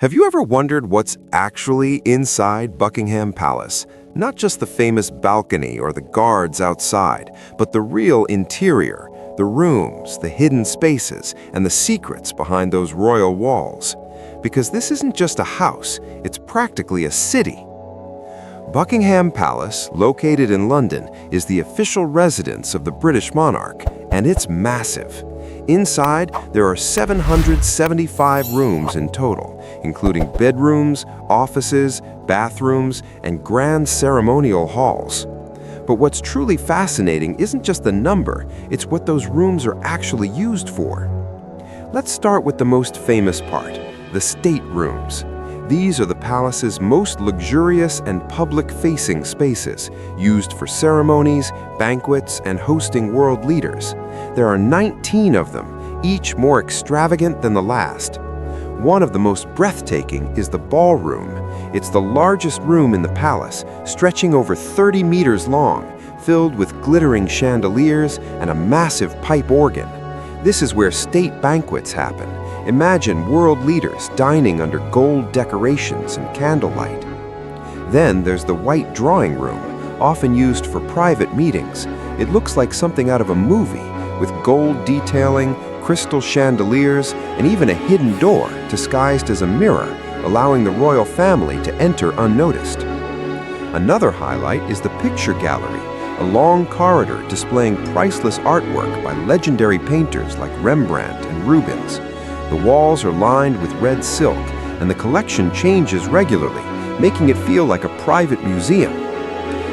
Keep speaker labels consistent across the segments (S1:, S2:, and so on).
S1: Have you ever wondered what's actually inside Buckingham Palace? Not just the famous balcony or the guards outside, but the real interior, the rooms, the hidden spaces, and the secrets behind those royal walls. Because this isn't just a house, it's practically a city. Buckingham Palace, located in London, is the official residence of the British monarch, and it's massive. Inside, there are 775 rooms in total, including bedrooms, offices, bathrooms, and grand ceremonial halls. But what's truly fascinating isn't just the number, it's what those rooms are actually used for. Let's start with the most famous part, the state rooms. These are the palace's most luxurious and public-facing spaces, used for ceremonies, banquets, and hosting world leaders. There are 19 of them, each more extravagant than the last. One of the most breathtaking is the ballroom. It's the largest room in the palace, stretching over 30 meters long, filled with glittering chandeliers and a massive pipe organ. This is where state banquets happen. Imagine world leaders dining under gold decorations and candlelight. Then there's the white drawing room, often used for private meetings. It looks like something out of a movie, with gold detailing, crystal chandeliers, and even a hidden door disguised as a mirror, allowing the royal family to enter unnoticed. Another highlight is the picture gallery, a long corridor displaying priceless artwork by legendary painters like Rembrandt and Rubens. The walls are lined with red silk, and the collection changes regularly, making it feel like a private museum.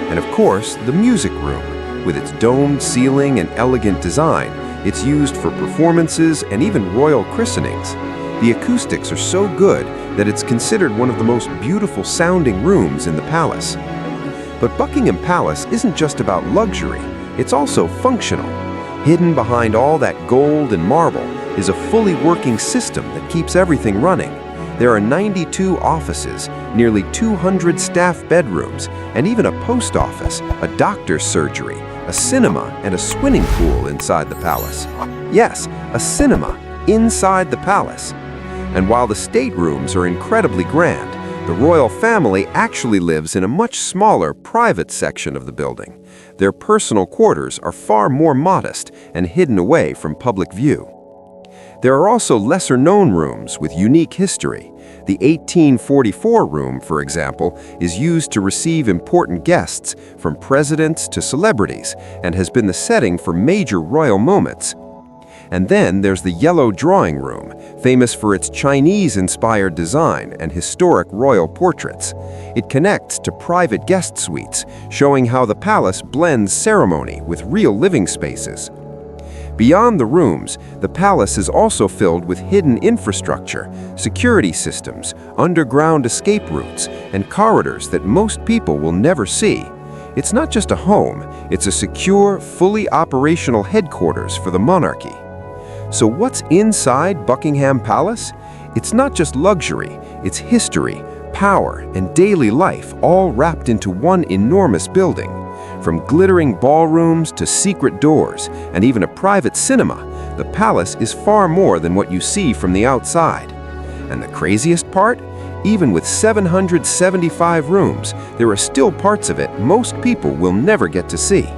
S1: And of course, the music room, with its domed ceiling and elegant design, it's used for performances and even royal christenings. The acoustics are so good that it's considered one of the most beautiful sounding rooms in the palace. But Buckingham Palace isn't just about luxury, it's also functional. Hidden behind all that gold and marble is a fully working system that keeps everything running. There are 92 offices, nearly 200 staff bedrooms, and even a post office, a doctor's surgery, a cinema, and a swimming pool inside the palace. Yes, a cinema inside the palace. And while the staterooms are incredibly grand, the royal family actually lives in a much smaller private section of the building. Their personal quarters are far more modest and hidden away from public view. There are also lesser-known rooms with unique history. The 1844 room, for example, is used to receive important guests, from presidents to celebrities, and has been the setting for major royal moments. And then there's the yellow drawing room, famous for its Chinese-inspired design and historic royal portraits. It connects to private guest suites, showing how the palace blends ceremony with real living spaces. Beyond the rooms, the palace is also filled with hidden infrastructure, security systems, underground escape routes, and corridors that most people will never see. It's not just a home, it's a secure, fully operational headquarters for the monarchy. So what's inside Buckingham Palace? It's not just luxury, it's history, power, and daily life all wrapped into one enormous building. From glittering ballrooms to secret doors and even a private cinema, the palace is far more than what you see from the outside. And the craziest part? Even with 775 rooms, there are still parts of it most people will never get to see.